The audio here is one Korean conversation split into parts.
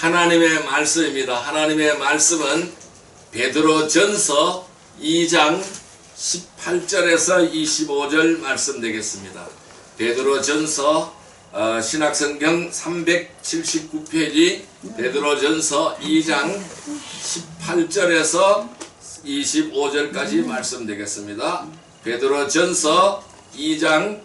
하나님의 말씀입니다. 하나님의 말씀은 베드로전서 2장 18절에서 25절 말씀 되겠습니다. 베드로전서 신약성경 379페이지 베드로전서 2장 18절에서 25절까지 말씀 되겠습니다. 베드로전서 2장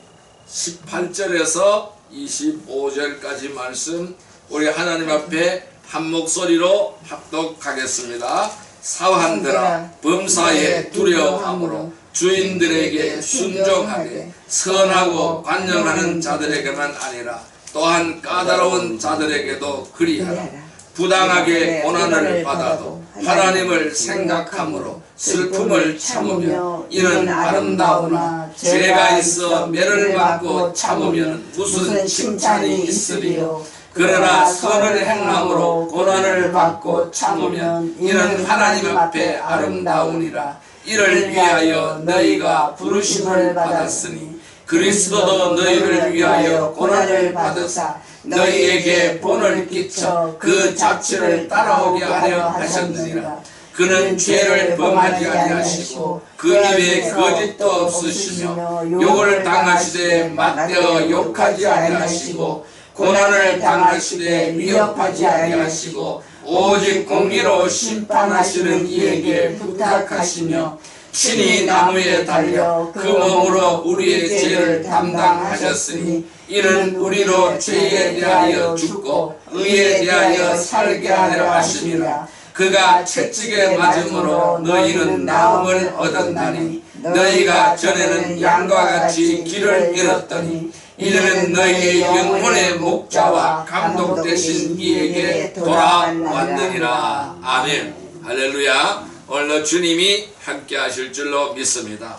18절에서 25절까지 말씀 우리 하나님 앞에 한 목소리로 합독하겠습니다. 사환들아 범사에 두려워함으로 주인들에게 순종하게 선하고 관용하는 자들에게만 아니라 또한 까다로운 자들에게도 그리하라. 부당하게 고난을 받아도 하나님을 생각함으로 슬픔을 참으며 이는 아름다우나 죄가 있어 매를 맞고 참으면 무슨 칭찬이 있으리요. 그러나 선을 행함으로 고난을 받고 참으면 이는 하나님 앞에 아름다우니라. 이를 위하여 너희가 부르심을 받았으니 그리스도도 너희를 위하여 고난을 받으사 너희에게 본을 끼쳐 그 자취를 따라오게 하려 하셨느니라. 그는 죄를 범하지 아니하시고 그 입에 거짓도 없으시며 욕을 당하시되 맞대어 욕하지 아니하시고 고난을 당하시되 위협하지 아니하시고 오직 공의로 심판하시는 이에게 부탁하시며 친히 나무에 달려 그 몸으로 우리의 죄를 담당하셨으니 이는 우리로 죄에 대하여 죽고 의에 대하여 살게 하려 하심이라. 그가 채찍에 맞음으로 너희는 나음을 얻었나니 너희가 전에는 양과 같이 길을 잃었더니 이제는 너희의 영혼의 목자와 감독 되신 이에게 돌아왔느니라. 아멘. 할렐루야. 오늘도 주님이 함께 하실 줄로 믿습니다.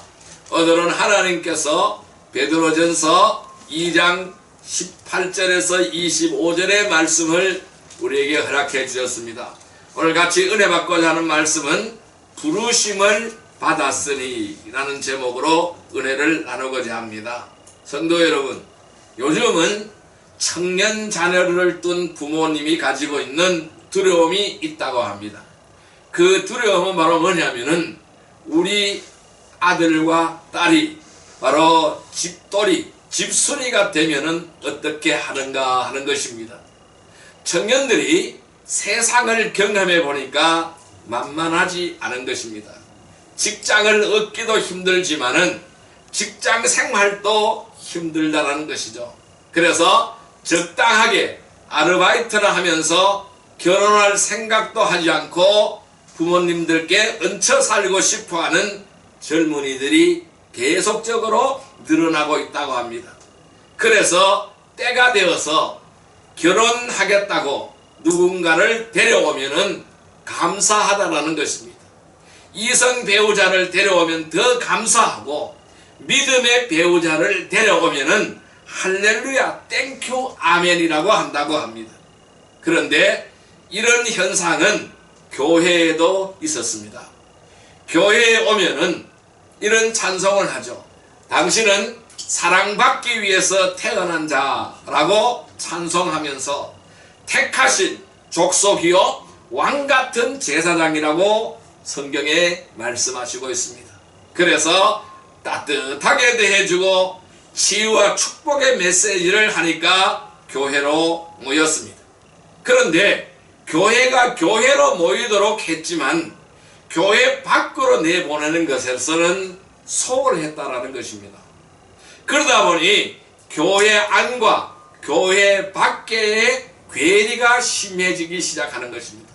오늘은 하나님께서 베드로전서 2장 18절에서 25절의 말씀을 우리에게 허락해 주셨습니다. 오늘 같이 은혜 받고자 하는 말씀은 부르심을 받았으니 라는 제목으로 은혜를 나누고자 합니다. 성도 여러분, 요즘은 청년 자녀를 둔 부모님이 가지고 있는 두려움이 있다고 합니다. 그 두려움은 바로 뭐냐면은 우리 아들과 딸이 바로 집돌이, 집순이가 되면은 어떻게 하는가 하는 것입니다. 청년들이 세상을 경험해 보니까 만만하지 않은 것입니다. 직장을 얻기도 힘들지만은 직장 생활도 힘들다라는 것이죠. 그래서 적당하게 아르바이트를 하면서 결혼할 생각도 하지 않고 부모님들께 얹혀 살고 싶어하는 젊은이들이 계속적으로 늘어나고 있다고 합니다. 그래서 때가 되어서 결혼하겠다고 누군가를 데려오면은 감사하다라는 것입니다. 이성 배우자를 데려오면 더 감사하고 믿음의 배우자를 데려오면은 할렐루야 땡큐 아멘이라고 한다고 합니다. 그런데 이런 현상은 교회에도 있었습니다. 교회에 오면은 이런 찬송을 하죠. 당신은 사랑받기 위해서 태어난 자라고 찬송하면서 택하신 족속이요 왕같은 제사장이라고 성경에 말씀하시고 있습니다. 그래서 따뜻하게 대해주고 치유와 축복의 메시지를 하니까 교회로 모였습니다. 그런데 교회가 교회로 모이도록 했지만 교회 밖으로 내보내는 것에서는 소홀했다라는 것입니다. 그러다 보니 교회 안과 교회 밖의 괴리가 심해지기 시작하는 것입니다.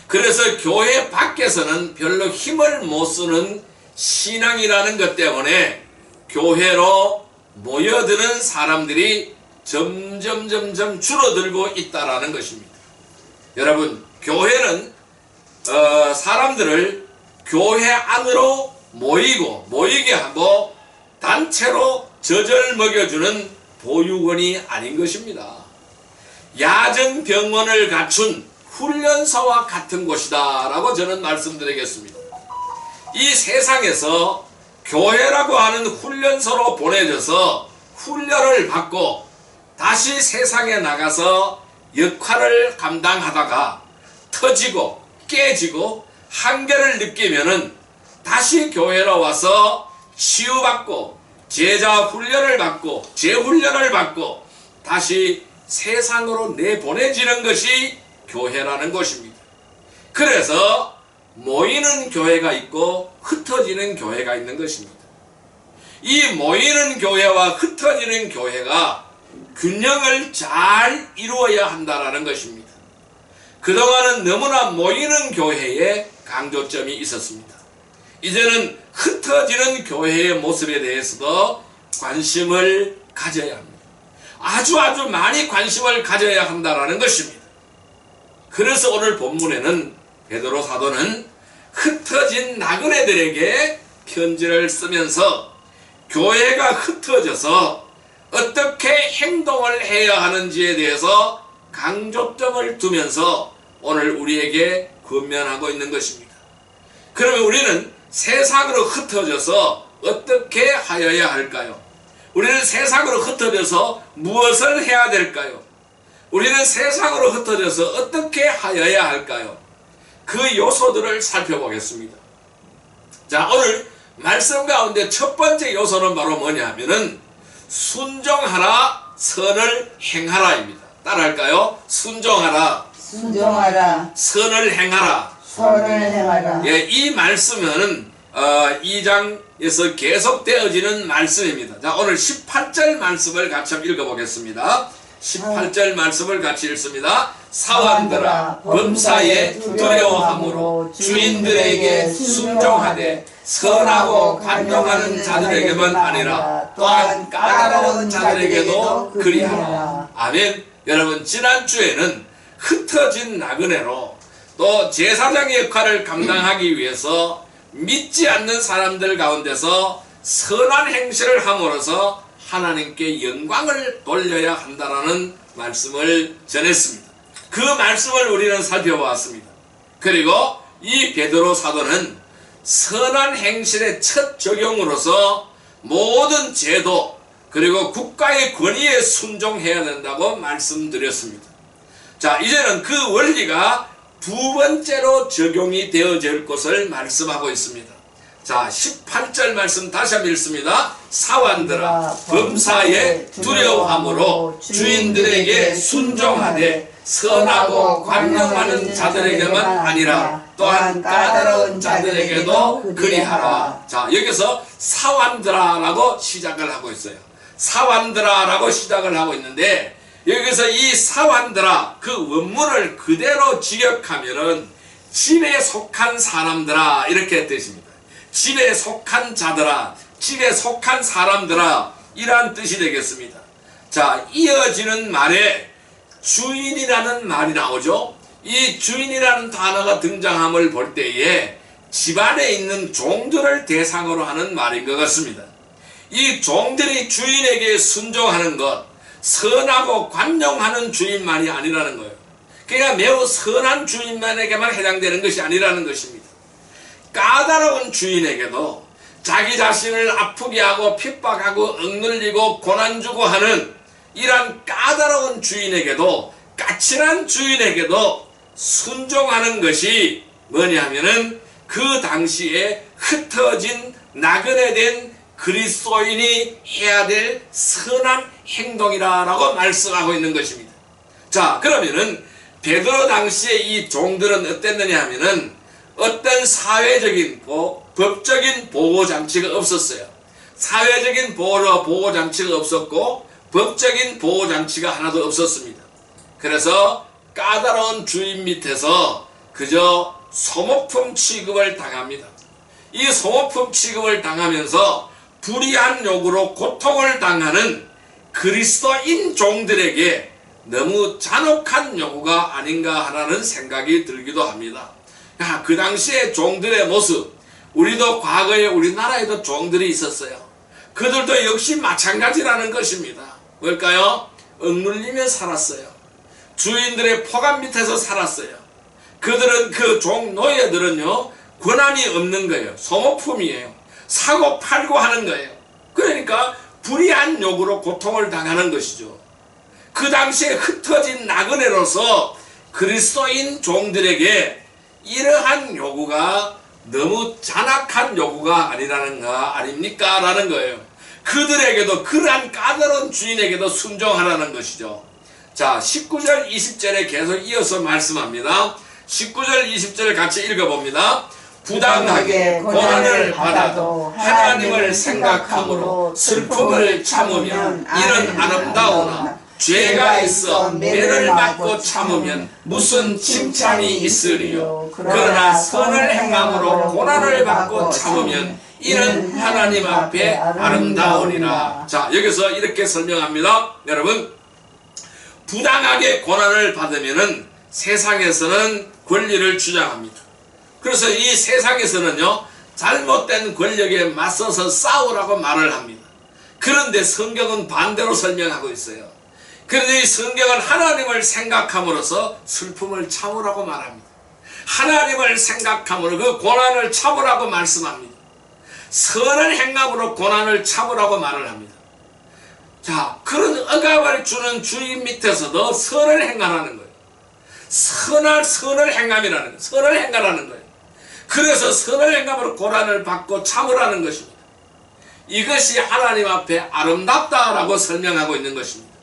그래서 교회 밖에서는 별로 힘을 못 쓰는 신앙이라는 것 때문에 교회로 모여드는 사람들이 점점 줄어들고 있다라는 것입니다. 여러분, 교회는 사람들을 교회 안으로 모이게 하고 단체로 젖을 먹여주는 보육원이 아닌 것입니다. 야전병원을 갖춘 훈련소와 같은 곳이다 라고 저는 말씀드리겠습니다. 이 세상에서 교회라고 하는 훈련소로 보내져서 훈련을 받고 다시 세상에 나가서 역할을 감당하다가 터지고 깨지고 한계를 느끼면은 다시 교회로 와서 치유받고 제자 훈련을 받고 재훈련을 받고 다시 세상으로 내보내지는 것이 교회라는 것입니다. 그래서 모이는 교회가 있고 흩어지는 교회가 있는 것입니다. 이 모이는 교회와 흩어지는 교회가 균형을 잘 이루어야 한다는 것입니다. 그동안은 너무나 모이는 교회에 강조점이 있었습니다. 이제는 흩어지는 교회의 모습에 대해서도 관심을 가져야 합니다. 아주 많이 관심을 가져야 한다는 것입니다. 그래서 오늘 본문에는 베드로 사도는 흩어진 나그네들에게 편지를 쓰면서 교회가 흩어져서 어떻게 행동을 해야 하는지에 대해서 강조점을 두면서 오늘 우리에게 권면하고 있는 것입니다. 그러면 우리는 세상으로 흩어져서 어떻게 하여야 할까요? 우리는 세상으로 흩어져서 무엇을 해야 될까요? 우리는 세상으로 흩어져서 어떻게 하여야 할까요? 그 요소들을 살펴보겠습니다. 자, 오늘 말씀 가운데 첫 번째 요소는 바로 뭐냐 하면은 순종하라, 선을 행하라입니다. 따라할까요? 순종하라, 선을 행하라. 예, 이 말씀은 2장에서 계속되어지는 말씀입니다. 자, 오늘 18절 말씀을 같이 한번 읽어보겠습니다. 18절 말씀을 같이 읽습니다. 사환들아, 범사에 두려워함으로 주인들에게 순종하되 선하고 관용하는 자들에게만 아니라 또한 까다로운 자들에게도 그리하라. 아멘. 여러분, 지난주에는 흩어진 나그네로 또 제사장의 역할을 감당하기 위해서 믿지 않는 사람들 가운데서 선한 행실을 함으로써 하나님께 영광을 돌려야 한다는 말씀을 전했습니다. 그 말씀을 우리는 살펴보았습니다. 그리고 이 베드로 사도는 선한 행실의 첫 적용으로서 모든 제도 그리고 국가의 권위에 순종해야 된다고 말씀드렸습니다. 자, 이제는 그 원리가 두 번째로 적용이 되어질 것을 말씀하고 있습니다. 자, 18절 말씀 다시 한번 읽습니다. 사환들아, 범사에 두려워함으로 주인들에게 순종하되 선하고 관용하는 자들에게만 아니라 또한 까다로운 자들에게도 그리하라. 자, 여기서 사환들아라고 시작을 하고 있어요. 사환들아라고 시작을 하고 있는데, 여기서 이 사환들아, 그 원문을 그대로 직역하면은 집에 속한 사람들아, 이렇게 뜻입니다. 집에 속한 자들아, 집에 속한 사람들아, 이란 뜻이 되겠습니다. 자, 이어지는 말에 주인이라는 말이 나오죠. 이 주인이라는 단어가 등장함을 볼 때에 집안에 있는 종들을 대상으로 하는 말인 것 같습니다. 이 종들이 주인에게 순종하는 것, 선하고 관용하는 주인만이 아니라는 거예요. 그러니까 매우 선한 주인만에게만 해당되는 것이 아니라는 것입니다. 까다로운 주인에게도 자기 자신을 아프게 하고 핍박하고 억눌리고 고난 주고 하는 이런 까다로운 주인에게도, 까칠한 주인에게도 순종하는 것이 뭐냐면은 그 당시에 흩어진 나그네된 그리스도인이 해야 될 선한 행동이라고 말씀하고 있는 것입니다. 자, 그러면은 베드로 당시에 이 종들은 어땠느냐 하면은 어떤 사회적인 법적인 보호장치가 없었어요. 사회적인 보호장치가 없었고 법적인 보호장치가 하나도 없었습니다. 그래서 까다로운 주인 밑에서 그저 소모품 취급을 당합니다. 이 소모품 취급을 당하면서 불의한 요구로 고통을 당하는 그리스도인 종들에게 너무 잔혹한 요구가 아닌가 하는 생각이 들기도 합니다. 그 당시에 종들의 모습, 우리도 과거에 우리나라에도 종들이 있었어요. 그들도 역시 마찬가지라는 것입니다. 뭘까요? 억눌리며 살았어요. 주인들의 포감 밑에서 살았어요. 그들은 그 종 노예들은요, 권한이 없는 거예요. 소모품이에요. 사고 팔고 하는 거예요. 그러니까 불의한 요구로 고통을 당하는 것이죠. 그 당시에 흩어진 나그네로서 그리스도인 종들에게 이러한 요구가 너무 잔악한 요구가 아니라는 거 아닙니까? 라는 거예요. 그들에게도 그러한 까다로운 주인에게도 순종하라는 것이죠. 자, 19절 20절에 계속 이어서 말씀합니다. 19절 20절 같이 읽어봅니다. 부당하게 고난을 받아도 하나님을 생각함으로 슬픔을 참으면 이는 아름다우나 죄가 있어 매를 맞고 참으면 무슨 칭찬이 있으리요. 그러나 선을 행함으로 고난을 받고 참으면 이는 하나님 앞에 아름다우니라. 자, 여기서 이렇게 설명합니다. 여러분, 부당하게 고난을 받으면은 세상에서는 권리를 주장합니다. 그래서 이 세상에서는요, 잘못된 권력에 맞서서 싸우라고 말을 합니다. 그런데 성경은 반대로 설명하고 있어요. 그런데 이 성경은 하나님을 생각함으로써 슬픔을 참으라고 말합니다. 하나님을 생각함으로 그 고난을 참으라고 말씀합니다. 선을 행함으로 고난을 참으라고 말을 합니다. 자, 그런 억압을 주는 주인 밑에서도 선을 행하라는 거예요. 선을 행함이라는 거예요. 선을 행하라는 거예요. 그래서 선을 행함으로 고난을 받고 참으라는 것입니다. 이것이 하나님 앞에 아름답다라고 설명하고 있는 것입니다.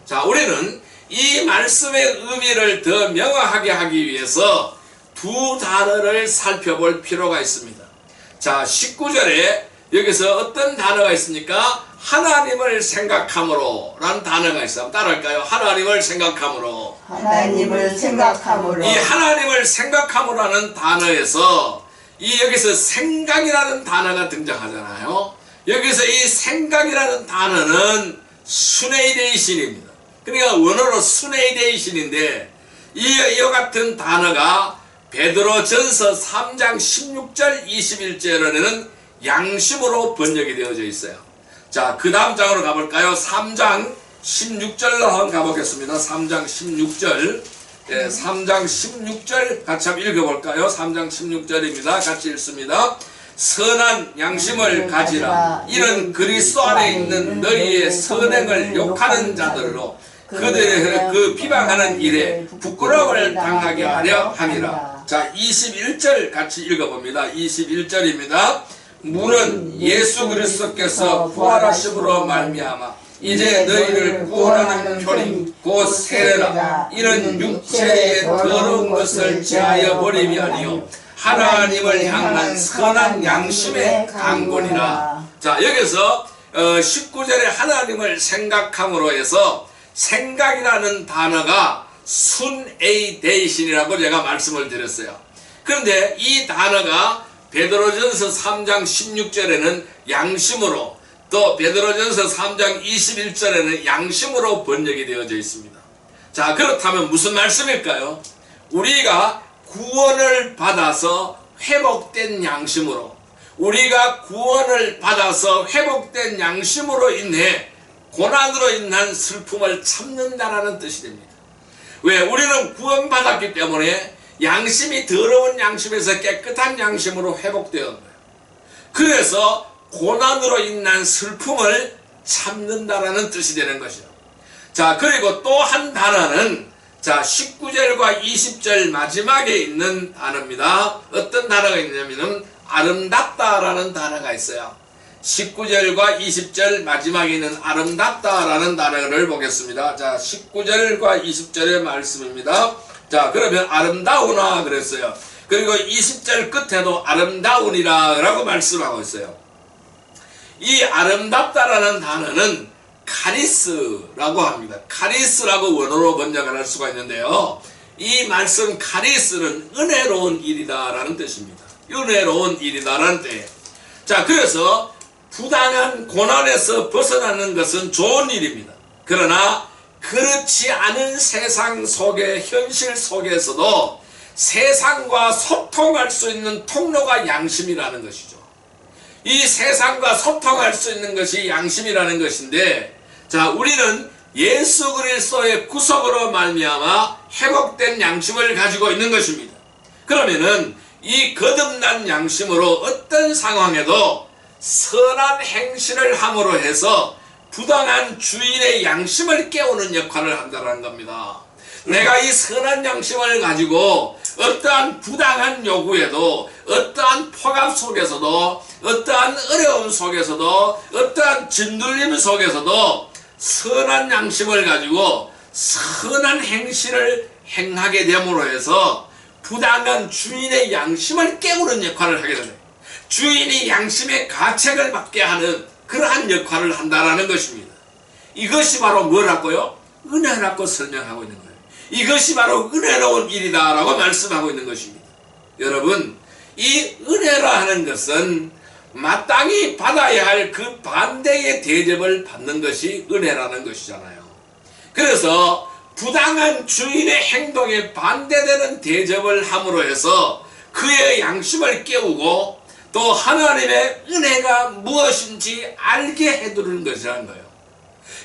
자, 우리는 이 말씀의 의미를 더 명확하게 하기 위해서 두 단어를 살펴볼 필요가 있습니다. 자, 19절에 여기서 어떤 단어가 있습니까? 하나님을 생각함으로 라는 단어가 있어요. 따라할까요? 하나님을 생각함으로. 하나님을 생각함으로. 이 하나님을 생각함으로 하는 단어에서 여기서 생각이라는 단어가 등장하잖아요. 여기서 이 생각이라는 단어는 수네이데이션입니다. 그러니까 원어로 수네이데이션인데 이와 같은 단어가 베드로전서 3장 16절 21절에는 양심으로 번역이 되어져 있어요. 자, 그 다음 장으로 가볼까요? 3장 16절로 한번 가보겠습니다. 3장 16절. 예, 3장 16절 같이 한번 읽어볼까요? 3장 16절입니다. 같이 읽습니다. 선한 양심을 가지라. 이는 그리스도 안에 있는 너희의 선행을 욕하는 자들로 그들의 그 비방하는 일에 부끄러움을 당하게 하려 함이라. 자, 21절 같이 읽어봅니다. 21절입니다. 물은 예수 그리스도께서 부활하심으로 말미암아 이제 너희를 구원하는 표리 곧 세례라. 이는 육체의 더러운 것을 제하여 버림이 아니요 하나님을 향한 선한 양심의 강권이라. 자, 여기서 19절에 하나님을 생각함으로 해서 생각이라는 단어가 순에이데이션이라고 제가 말씀을 드렸어요. 그런데 이 단어가 베드로전서 3장 16절에는 양심으로, 또 베드로전서 3장 21절에는 양심으로 번역이 되어져 있습니다. 자, 그렇다면 무슨 말씀일까요? 우리가 구원을 받아서 회복된 양심으로, 우리가 구원을 받아서 회복된 양심으로 인해 고난으로 인한 슬픔을 참는다라는 뜻이 됩니다. 왜? 우리는 구원받았기 때문에 양심이 더러운 양심에서 깨끗한 양심으로 회복되는 거예요. 그래서 고난으로 인한 슬픔을 참는다라는 뜻이 되는 것이죠. 자, 그리고 또 한 단어는 자, 19절과 20절 마지막에 있는 단어입니다. 어떤 단어가 있냐면은 아름답다라는 단어가 있어요. 19절과 20절 마지막에 있는 아름답다라는 단어를 보겠습니다. 자, 19절과 20절의 말씀입니다. 자, 그러면 아름다우나 그랬어요. 그리고 20절 끝에도 아름다우니라 라고 말씀하고 있어요. 이 아름답다라는 단어는 카리스라고 합니다. 카리스라고 원어로 번역을 할 수가 있는데요. 이 말씀 카리스는 은혜로운 일이다 라는 뜻입니다. 은혜로운 일이다 라는 뜻이에요. 자, 그래서 부당한 고난에서 벗어나는 것은 좋은 일입니다. 그러나 그렇지 않은 세상 속의 현실 속에서도 세상과 소통할 수 있는 통로가 양심이라는 것이죠. 이 세상과 소통할 수 있는 것이 양심이라는 것인데, 자, 우리는 예수 그리스도의 구속으로 말미암아 회복된 양심을 가지고 있는 것입니다. 그러면은 이 거듭난 양심으로 어떤 상황에도 선한 행실을 함으로 해서 부당한 주인의 양심을 깨우는 역할을 한다는 겁니다. 내가 이 선한 양심을 가지고 어떠한 부당한 요구에도, 어떠한 폭압 속에서도, 어떠한 어려움 속에서도, 어떠한 짓눌림 속에서도 선한 양심을 가지고 선한 행실을 행하게 됨으로 해서 부당한 주인의 양심을 깨우는 역할을 하게 됩니다. 주인이 양심의 가책을 받게 하는 그러한 역할을 한다라는 것입니다. 이것이 바로 뭐라고요? 은혜라고 설명하고 있는 거예요. 이것이 바로 은혜로운 일이다 라고 말씀하고 있는 것입니다. 여러분, 이 은혜라 하는 것은 마땅히 받아야 할 그 반대의 대접을 받는 것이 은혜라는 것이잖아요. 그래서 부당한 주인의 행동에 반대되는 대접을 함으로 해서 그의 양심을 깨우고 또 하나님의 은혜가 무엇인지 알게 해두는 것이라는 거예요.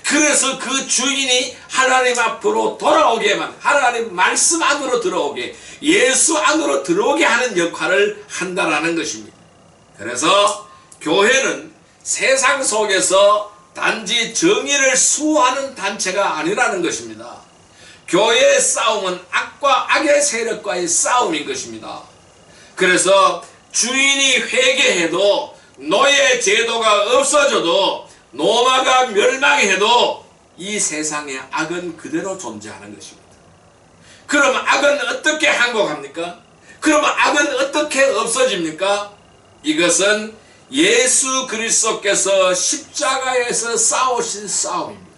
그래서 그 주인이 하나님 앞으로 돌아오게만, 하나님 말씀 안으로 들어오게, 예수 안으로 들어오게 하는 역할을 한다라는 것입니다. 그래서 교회는 세상 속에서 단지 정의를 수호하는 단체가 아니라는 것입니다. 교회의 싸움은 악과 악의 세력과의 싸움인 것입니다. 그래서 주인이 회개해도, 노예 제도가 없어져도, 로마가 멸망해도 이 세상에 악은 그대로 존재하는 것입니다. 그럼 악은 어떻게 항복합니까? 그럼 악은 어떻게 없어집니까? 이것은 예수 그리스도께서 십자가에서 싸우신 싸움입니다.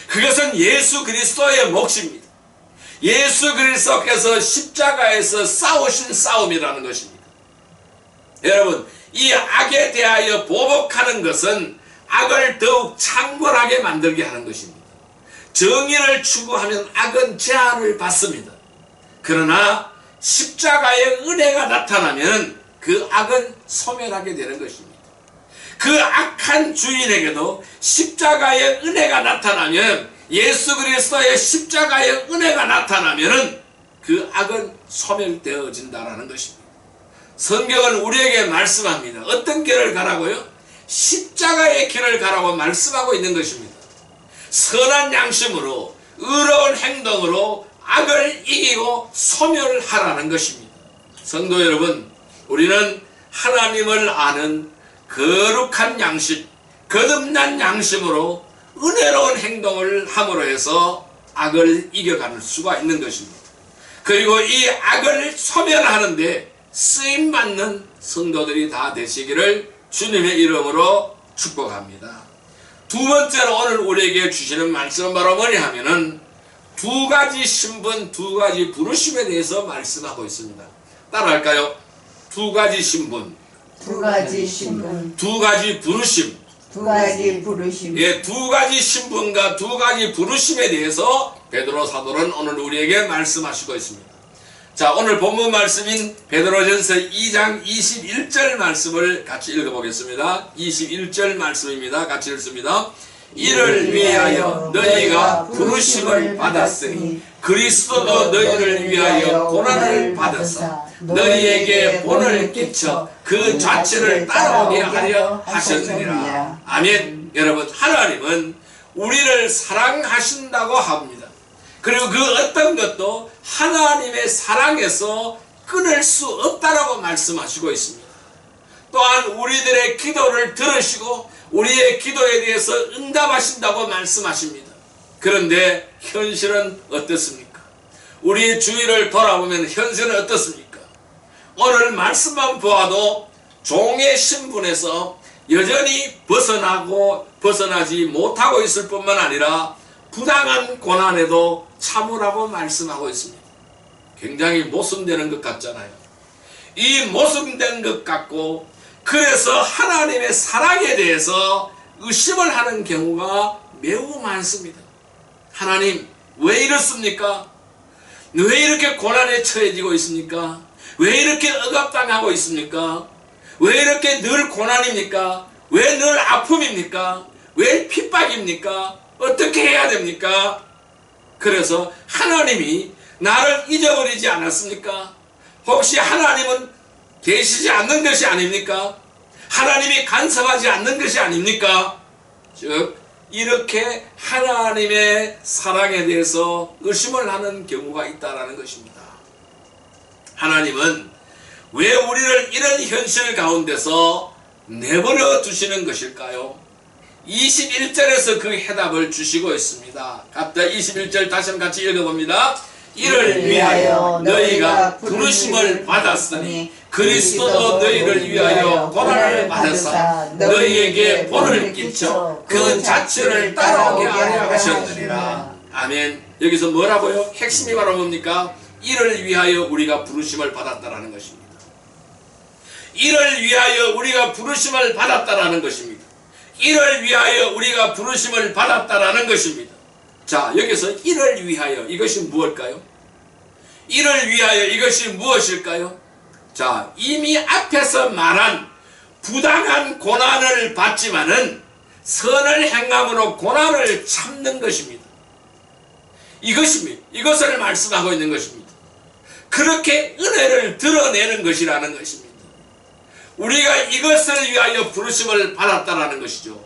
그것은 예수 그리스도의 몫입니다. 예수 그리스도께서 십자가에서 싸우신 싸움이라는 것입니다. 여러분, 이 악에 대하여 보복하는 것은 악을 더욱 창궐하게 만들게 하는 것입니다. 정의를 추구하면 악은 제한을 받습니다. 그러나 십자가의 은혜가 나타나면 그 악은 소멸하게 되는 것입니다. 그 악한 주인에게도 십자가의 은혜가 나타나면, 예수 그리스도의 십자가의 은혜가 나타나면 그 악은 소멸되어진다는 것입니다. 성경은 우리에게 말씀합니다. 어떤 길을 가라고요? 십자가의 길을 가라고 말씀하고 있는 것입니다. 선한 양심으로, 의로운 행동으로 악을 이기고 소멸하라는 것입니다. 성도 여러분, 우리는 하나님을 아는 거룩한 양심, 거듭난 양심으로 은혜로운 행동을 함으로 해서 악을 이겨갈 수가 있는 것입니다. 그리고 이 악을 소멸하는데 쓰임받는 성도들이 다 되시기를 주님의 이름으로 축복합니다. 두 번째로 오늘 우리에게 주시는 말씀은 바로 뭐냐 하면은 두 가지 신분, 두 가지 부르심에 대해서 말씀하고 있습니다. 따라할까요? 두 가지 신분, 두 가지 신분, 두 가지 부르심. 두 가지 부르심. 예, 두 가지 신분과 두 가지 부르심에 대해서 베드로 사도는 오늘 우리에게 말씀하시고 있습니다. 자, 오늘 본문 말씀인 베드로전서 2장 21절 말씀을 같이 읽어보겠습니다. 21절 말씀입니다. 같이 읽습니다. 이를 위하여 너희가 부르심을 받았으니 그리스도도 너희를 위하여 고난을 받으사 너희에게 본을 끼쳐 그 자체를 따라오게 하려 하셨느니라. 아멘. 여러분, 하나님은 우리를 사랑하신다고 합니다. 그리고 그 어떤 것도 하나님의 사랑에서 끊을 수 없다라고 말씀하시고 있습니다. 또한 우리들의 기도를 들으시고 우리의 기도에 대해서 응답하신다고 말씀하십니다. 그런데 현실은 어떻습니까? 우리의 주위를 돌아보면 현실은 어떻습니까? 오늘 말씀만 보아도 종의 신분에서 여전히 벗어나지 못하고 있을 뿐만 아니라 부당한 고난에도 참으라고 말씀하고 있습니다. 굉장히 모순되는 것 같잖아요. 이 모순된 것 같고, 그래서 하나님의 사랑에 대해서 의심을 하는 경우가 매우 많습니다. 하나님, 왜 이렇습니까? 왜 이렇게 고난에 처해지고 있습니까? 왜 이렇게 억압당하고 있습니까? 왜 이렇게 늘 고난입니까? 왜 늘 아픔입니까? 왜 핍박입니까? 어떻게 해야 됩니까? 그래서 하나님이 나를 잊어버리지 않았습니까? 혹시 하나님은 계시지 않는 것이 아닙니까? 하나님이 간섭하지 않는 것이 아닙니까? 즉 이렇게 하나님의 사랑에 대해서 의심을 하는 경우가 있다는 것입니다. 하나님은 왜 우리를 이런 현실 가운데서 내버려 두시는 것일까요? 21절에서 그 해답을 주시고 있습니다. 갑자기 21절 다시 한번 같이 읽어봅니다. 이를 위하여 너희가 부르심을 받았으니 그리스도도 너희를 위하여 고난을 받으사 너희에게 본을 끼쳐 그 자체를 따라오게 하려 하셨느니라. 아멘. 여기서 뭐라고요? 핵심이 바로 뭡니까? 이를 위하여 우리가 부르심을 받았다라는 것입니다. 이를 위하여 우리가 부르심을 받았다라는 것입니다. 이를 위하여 우리가 부르심을 받았다라는 것입니다. 자, 여기서 이를 위하여 이것이 무엇일까요? 이를 위하여 이것이 무엇일까요? 자, 이미 앞에서 말한 부당한 고난을 받지만은 선을 행함으로 고난을 참는 것입니다. 이것입니다. 이것을 말씀하고 있는 것입니다. 그렇게 은혜를 드러내는 것이라는 것입니다. 우리가 이것을 위하여 부르심을 받았다라는 것이죠.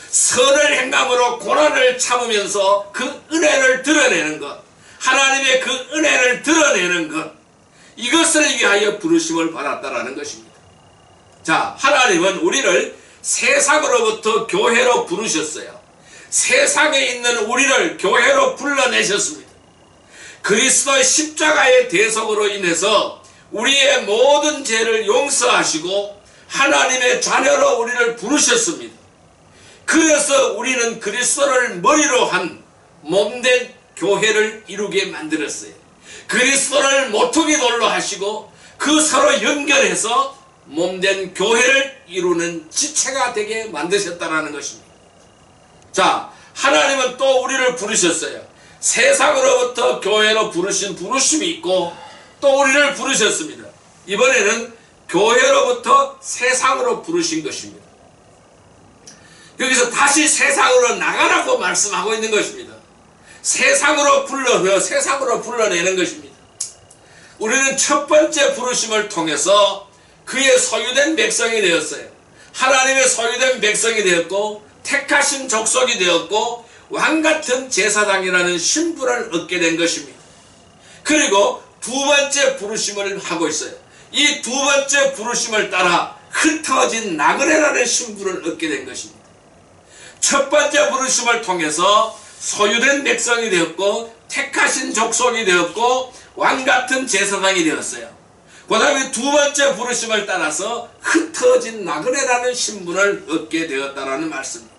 선을 행함으로 고난을 참으면서 그 은혜를 드러내는 것, 하나님의 그 은혜를 드러내는 것, 이것을 위하여 부르심을 받았다라는 것입니다. 자, 하나님은 우리를 세상으로부터 교회로 부르셨어요. 세상에 있는 우리를 교회로 불러내셨습니다. 그리스도의 십자가의 대속으로 인해서 우리의 모든 죄를 용서하시고 하나님의 자녀로 우리를 부르셨습니다. 그래서 우리는 그리스도를 머리로 한 몸된 교회를 이루게 만들었어요. 그리스도를 모퉁이 돌로 하시고 그 서로 연결해서 몸된 교회를 이루는 지체가 되게 만드셨다는 것입니다. 자, 하나님은 또 우리를 부르셨어요. 세상으로부터 교회로 부르신 부르심이 있고 또 우리를 부르셨습니다. 이번에는 교회로부터 세상으로 부르신 것입니다. 여기서 다시 세상으로 나가라고 말씀하고 있는 것입니다. 세상으로 불러내는 것입니다. 우리는 첫 번째 부르심을 통해서 그의 소유된 백성이 되었어요. 하나님의 소유된 백성이 되었고 택하신 족속이 되었고 왕같은 제사장이라는 신분을 얻게 된 것입니다. 그리고 두 번째 부르심을 하고 있어요. 이 두 번째 부르심을 따라 흩어진 나그네라는 신분을 얻게 된 것입니다. 첫 번째 부르심을 통해서 소유된 백성이 되었고 택하신 족속이 되었고 왕같은 제사장이 되었어요. 그 다음에 두 번째 부르심을 따라서 흩어진 나그네라는 신분을 얻게 되었다는 말씀입니다.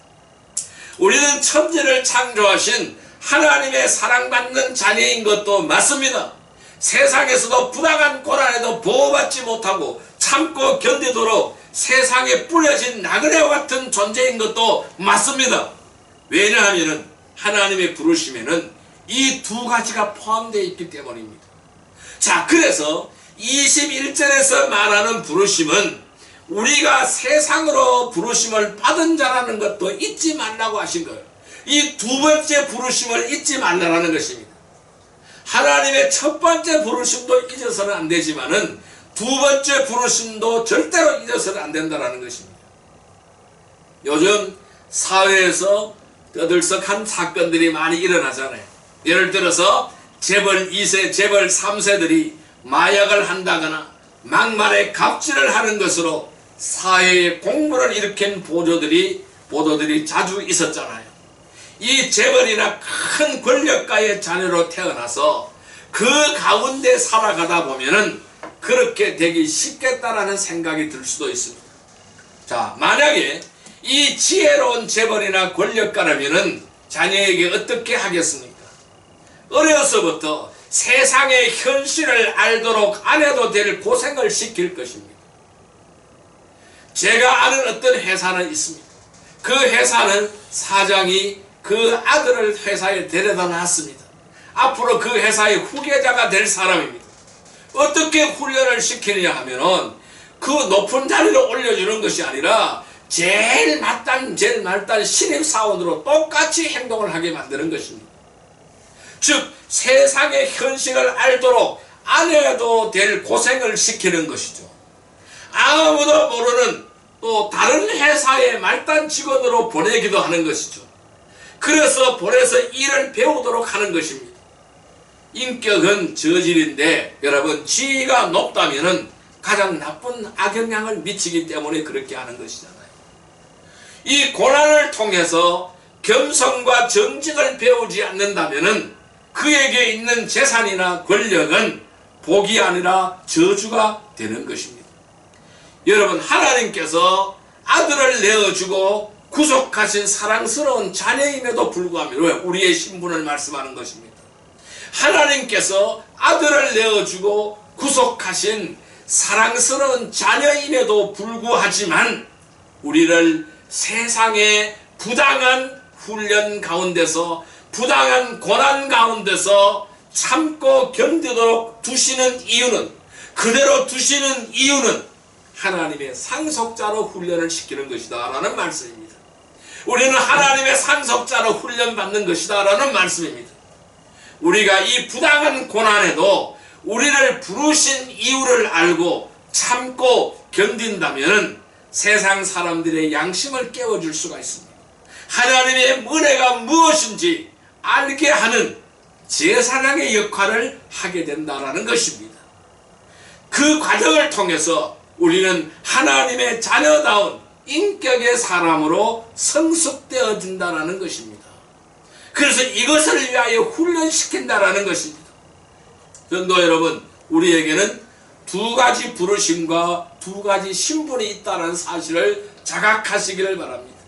우리는 천지를 창조하신 하나님의 사랑받는 자녀인 것도 맞습니다. 세상에서도 부당한 고난에도 보호받지 못하고 참고 견디도록 세상에 뿌려진 나그네와 같은 존재인 것도 맞습니다. 왜냐하면 하나님의 부르심에는 이 두 가지가 포함되어 있기 때문입니다. 자, 그래서 21절에서 말하는 부르심은 우리가 세상으로 부르심을 받은 자라는 것도 잊지 말라고 하신 거예요. 이 두 번째 부르심을 잊지 말라는 것입니다. 하나님의 첫 번째 부르심도 잊어서는 안 되지만은 두 번째 부르심도 절대로 잊어서는 안 된다는 것입니다. 요즘 사회에서 떠들썩한 사건들이 많이 일어나잖아요. 예를 들어서 재벌 2세, 재벌 3세들이 마약을 한다거나 막말에 갑질을 하는 것으로 사회에 공분을 일으킨 보도들이 자주 있었잖아요. 이 재벌이나 큰 권력가의 자녀로 태어나서 그 가운데 살아가다 보면은 그렇게 되기 쉽겠다라는 생각이 들 수도 있습니다. 자, 만약에 이 지혜로운 재벌이나 권력가라면은 자녀에게 어떻게 하겠습니까? 어려서부터 세상의 현실을 알도록 안 해도 될 고생을 시킬 것입니다. 제가 아는 어떤 회사는 있습니다. 그 회사는 사장이 그 아들을 회사에 데려다 놨습니다. 앞으로 그 회사의 후계자가 될 사람입니다. 어떻게 훈련을 시키느냐 하면은 그 높은 자리로 올려주는 것이 아니라 제일 말단 신입사원으로 똑같이 행동을 하게 만드는 것입니다. 즉 세상의 현실을 알도록 안 해도 될 고생을 시키는 것이죠. 아무도 모르는 또 다른 회사의 말단 직원으로 보내기도 하는 것이죠. 그래서 보내서 일을 배우도록 하는 것입니다. 인격은 저질인데 여러분 지위가 높다면은 가장 나쁜 악영향을 미치기 때문에 그렇게 하는 것이잖아요. 이 고난을 통해서 겸손과 정직을 배우지 않는다면은 그에게 있는 재산이나 권력은 복이 아니라 저주가 되는 것입니다. 여러분 하나님께서 아들을 내어주고 구속하신 사랑스러운 자녀임에도 불구하며 왜? 우리의 신분을 말씀하는 것입니다. 하나님께서 아들을 내어주고 구속하신 사랑스러운 자녀임에도 불구하지만 우리를 세상의 부당한 훈련 가운데서 부당한 고난 가운데서 참고 견디도록 두시는 이유는 그대로 두시는 이유는 하나님의 상속자로 훈련을 시키는 것이다 라는 말씀입니다. 우리는 하나님의 상속자로 훈련받는 것이다 라는 말씀입니다. 우리가 이 부당한 고난에도 우리를 부르신 이유를 알고 참고 견딘다면 세상 사람들의 양심을 깨워줄 수가 있습니다. 하나님의 은혜가 무엇인지 알게 하는 제사장의 역할을 하게 된다는 것입니다. 그 과정을 통해서 우리는 하나님의 자녀다운 인격의 사람으로 성숙되어진다는 것입니다. 그래서 이것을 위하여 훈련시킨다는 것입니다. 전도 여러분, 우리에게는 두 가지 부르심과 두 가지 신분이 있다는 사실을 자각하시기를 바랍니다.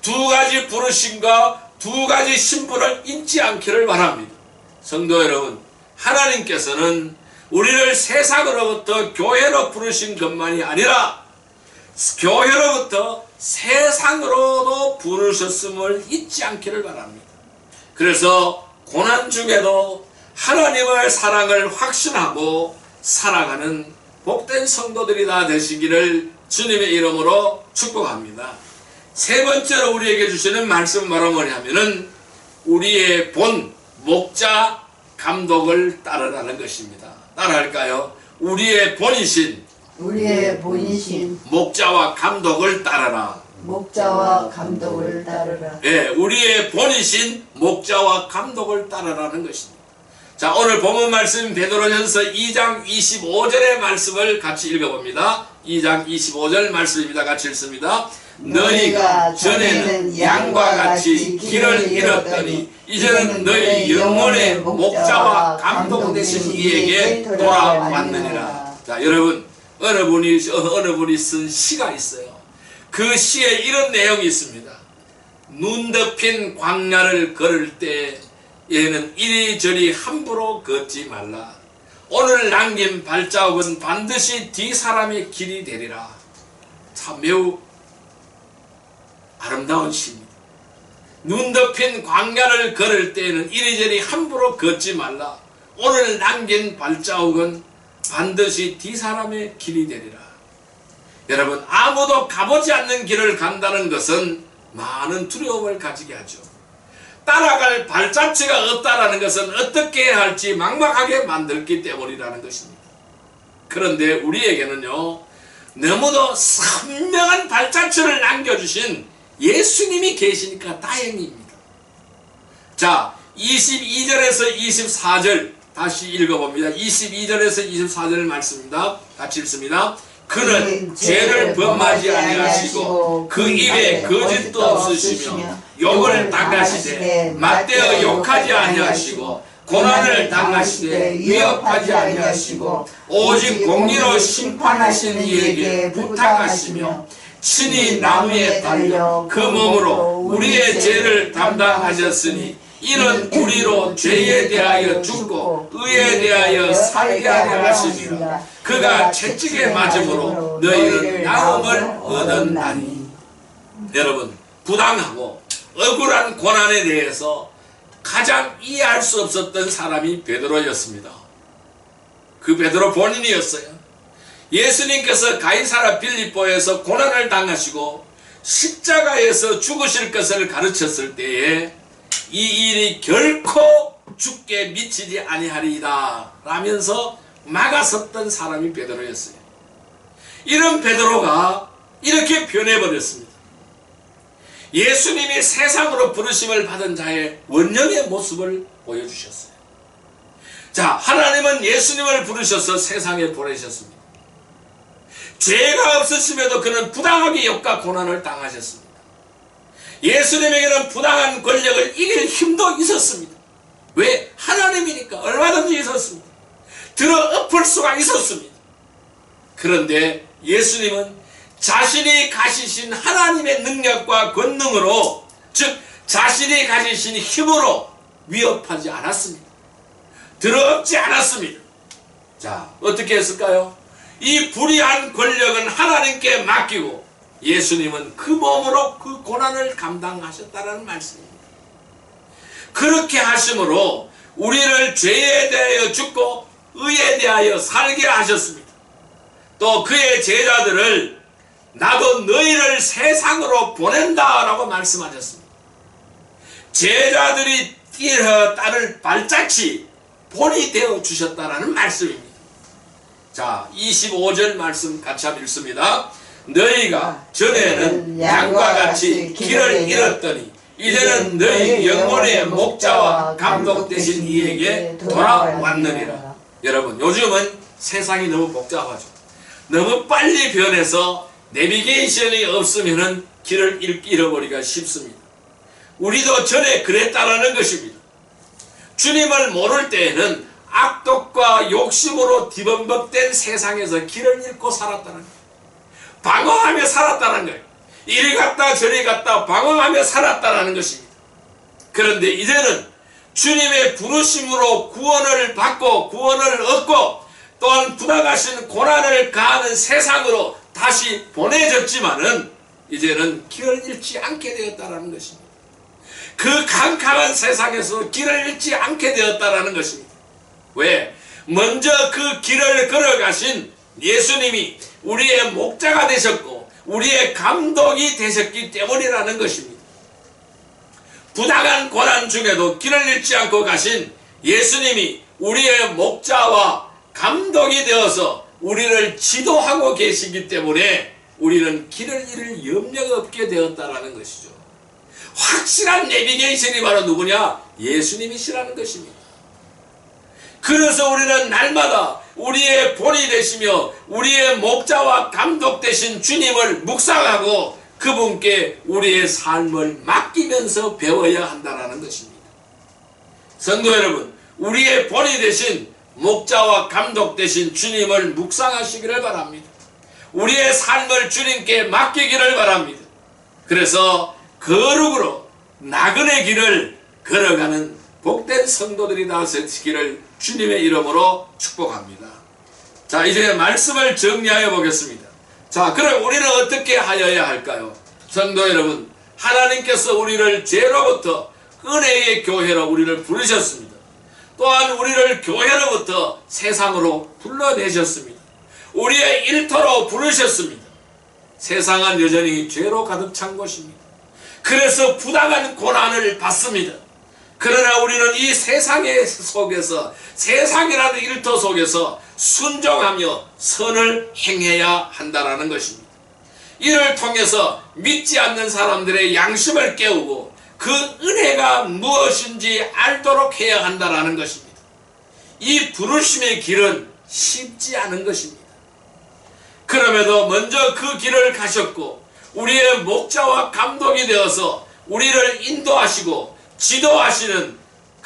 두 가지 부르심과 두 가지 신분을 잊지 않기를 바랍니다. 성도 여러분, 하나님께서는 우리를 세상으로부터 교회로 부르신 것만이 아니라 교회로부터 세상으로도 부르셨음을 잊지 않기를 바랍니다. 그래서 고난 중에도 하나님의 사랑을 확신하고 살아가는 복된 성도들이 다 되시기를 주님의 이름으로 축복합니다. 세 번째로 우리에게 주시는 말씀은 바로 뭐냐면은 우리의 본 목자 감독을 따르라는 것입니다. 따라할까요? 우리의 본이신 목자와 감독을 따르라. 목자와 감독을 따르라. 예, 우리의 본이신 목자와 감독을 따르라는 것입니다. 자, 오늘 본문 말씀 베드로전서 2장 25절의 말씀을 같이 읽어봅니다. 2장 25절 말씀입니다. 같이 읽습니다. 너희가 전에는 양과 같이 길을 잃었더니 이제는 너희 영혼의 목자와 감독 되신 이에게 돌아왔느니라. 자, 여러분, 어느 분이 쓴 시가 있어요. 그 시에 이런 내용이 있습니다. 눈 덮인 광야를 걸을 때 얘는 이리저리 함부로 걷지 말라. 오늘 남긴 발자국은 반드시 뒤 사람의 길이 되리라. 참 매우 아름다운 시입니다. 눈 덮인 광야를 걸을 때에는 이리저리 함부로 걷지 말라. 오늘 남긴 발자국은 반드시 뒤 사람의 길이 되리라. 여러분, 아무도 가보지 않는 길을 간다는 것은 많은 두려움을 가지게 하죠. 따라갈 발자취가 없다라는 것은 어떻게 해야 할지 막막하게 만들기 때문이라는 것입니다. 그런데 우리에게는요, 너무도 선명한 발자취를 남겨주신 예수님이 계시니까 다행입니다. 자, 22절에서 24절 다시 읽어봅니다. 22절에서 24절 말씀입니다. 같이 읽습니다. 그는 죄를 범하지 아니하시고 그 입에 거짓도 없으시며 욕을 당하시되 맞대어 욕하지 아니하시고 고난을 당하시되 위협하지 아니하시고 오직 공의로 심판하신 이에게 부탁하시며 친히 나무에 달려 그 몸으로 우리의 죄를 담당하셨으니 이는 우리로 죄에 대하여 죽고 의에 대하여 살게 하려 하심이라. 그가 채찍에 맞음으로 너희는 나음을 얻었나니. 여러분, 부당하고 억울한 고난에 대해서 가장 이해할 수 없었던 사람이 베드로였습니다. 그 베드로 본인이었어요. 예수님께서 가이사라 빌립보에서 고난을 당하시고 십자가에서 죽으실 것을 가르쳤을 때에 이 일이 결코 죽게 미치지 아니하리이다 라면서 막아섰던 사람이 베드로였어요. 이런 베드로가 이렇게 변해버렸습니다. 예수님이 세상으로 부르심을 받은 자의 원형의 모습을 보여주셨어요. 자, 하나님은 예수님을 부르셔서 세상에 보내셨습니다. 죄가 없으심에도 그는 부당하게 욕과 고난을 당하셨습니다. 예수님에게는 부당한 권력을 이길 힘도 있었습니다. 왜? 하나님이니까 얼마든지 있었습니다. 들어 엎을 수가 있었습니다. 그런데 예수님은 자신이 가지신 하나님의 능력과 권능으로, 즉 자신이 가지신 힘으로 위협하지 않았습니다. 들어엎지 않았습니다. 자, 어떻게 했을까요? 이 불의한 권력은 하나님께 맡기고 예수님은 그 몸으로 그 고난을 감당하셨다는 말씀입니다. 그렇게 하심으로 우리를 죄에 대하여 죽고 의에 대하여 살게 하셨습니다. 또 그의 제자들을 나도 너희를 세상으로 보낸다라고 말씀하셨습니다. 제자들이 따를 발자취 본이 되어 주셨다라는 말씀입니다. 자, 25절 말씀 같이 한번 읽습니다. 너희가 전에는 양과 같이 길을 잃었더니 이제는 너희 영혼의 목자와 감독 되신 이에게 돌아왔느니라. 여러분, 요즘은 세상이 너무 복잡하죠. 너무 빨리 변해서 내비게이션이 없으면 길을 잃어버리기가 쉽습니다. 우리도 전에 그랬다라는 것입니다. 주님을 모를 때에는 악독과 욕심으로 뒤범벅된 세상에서 길을 잃고 살았다는 거예요. 방황하며 살았다는 거예요. 이리 갔다 저리 갔다 방황하며 살았다는 것입니다. 그런데 이제는 주님의 부르심으로 구원을 받고 구원을 얻고 또한 부당하신 고난을 가하는 세상으로 다시 보내졌지만은 이제는 길을 잃지 않게 되었다는 것입니다. 그 캄캄한 세상에서 길을 잃지 않게 되었다는 것입니다. 왜? 먼저 그 길을 걸어가신 예수님이 우리의 목자가 되셨고 우리의 감독이 되셨기 때문이라는 것입니다. 부당한 고난 중에도 길을 잃지 않고 가신 예수님이 우리의 목자와 감독이 되어서 우리를 지도하고 계시기 때문에 우리는 길을 잃을 염려가 없게 되었다라는 것이죠. 확실한 내비게이션이 바로 누구냐? 예수님이시라는 것입니다. 그래서 우리는 날마다 우리의 본이 되시며 우리의 목자와 감독 되신 주님을 묵상하고 그분께 우리의 삶을 맡기면서 배워야 한다는 것입니다. 성도 여러분, 우리의 본이 되신 목자와 감독 되신 주님을 묵상하시기를 바랍니다. 우리의 삶을 주님께 맡기기를 바랍니다. 그래서 거룩으로 나그네 길을 걸어가는 복된 성도들이 다 되시기를 주님의 이름으로 축복합니다. 자, 이제 말씀을 정리하여 보겠습니다. 자, 그럼 우리는 어떻게 하여야 할까요? 성도 여러분, 하나님께서 우리를 죄로부터 은혜의 교회로 우리를 부르셨습니다. 또한 우리를 교회로부터 세상으로 불러내셨습니다. 우리의 일터로 부르셨습니다. 세상은 여전히 죄로 가득 찬 곳입니다. 그래서 부당한 고난을 받습니다. 그러나 우리는 이 세상의 속에서, 세상이라는 일터 속에서 순종하며 선을 행해야 한다는 것입니다. 이를 통해서 믿지 않는 사람들의 양심을 깨우고 그 은혜가 무엇인지 알도록 해야 한다는 것입니다. 이 부르심의 길은 쉽지 않은 것입니다. 그럼에도 먼저 그 길을 가셨고 우리의 목자와 감독이 되어서 우리를 인도하시고 지도하시는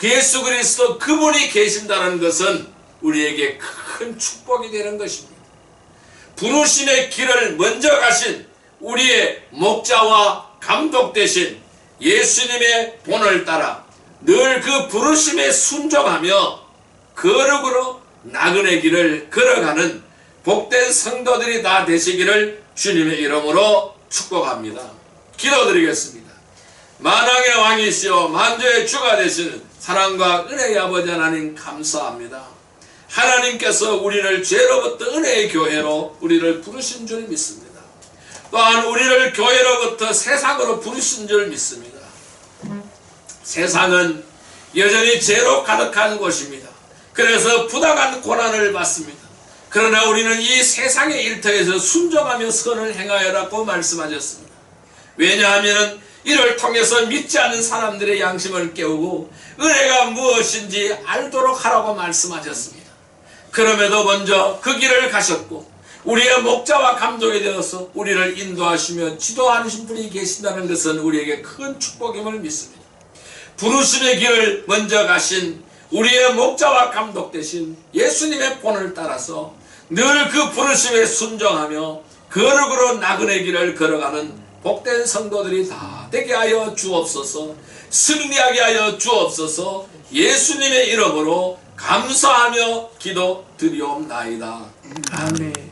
예수 그리스도 그분이 계신다는 것은 우리에게 큰 축복이 되는 것입니다. 부르심의 길을 먼저 가신 우리의 목자와 감독 되신 예수님의 본을 따라 늘 그 부르심에 순종하며 거룩으로 나그네 길을 걸어가는 복된 성도들이 다 되시기를 주님의 이름으로 축복합니다. 기도드리겠습니다. 만왕의 왕이시오 만주의 주가 되시는 사랑과 은혜의 아버지 하나님 감사합니다. 하나님께서 우리를 죄로부터 은혜의 교회로 우리를 부르신 줄 믿습니다. 또한 우리를 교회로부터 세상으로 부르신 줄 믿습니다. 세상은 여전히 죄로 가득한 곳입니다. 그래서 부당한 고난을 받습니다. 그러나 우리는 이 세상의 일터에서 순종하며 선을 행하여라고 말씀하셨습니다. 왜냐하면 이를 통해서 믿지 않는 사람들의 양심을 깨우고 은혜가 무엇인지 알도록 하라고 말씀하셨습니다. 그럼에도 먼저 그 길을 가셨고 우리의 목자와 감독이 되어서 우리를 인도하시며 지도하신 분이 계신다는 것은 우리에게 큰 축복임을 믿습니다. 부르심의 길을 먼저 가신 우리의 목자와 감독 되신 예수님의 본을 따라서 늘 그 부르심에 순종하며 거룩으로 나그네 길을 걸어가는 복된 성도들이 다 되게 하여 주옵소서. 승리하게 하여 주옵소서. 예수님의 이름으로 감사하며 기도 드리옵나이다. 아멘.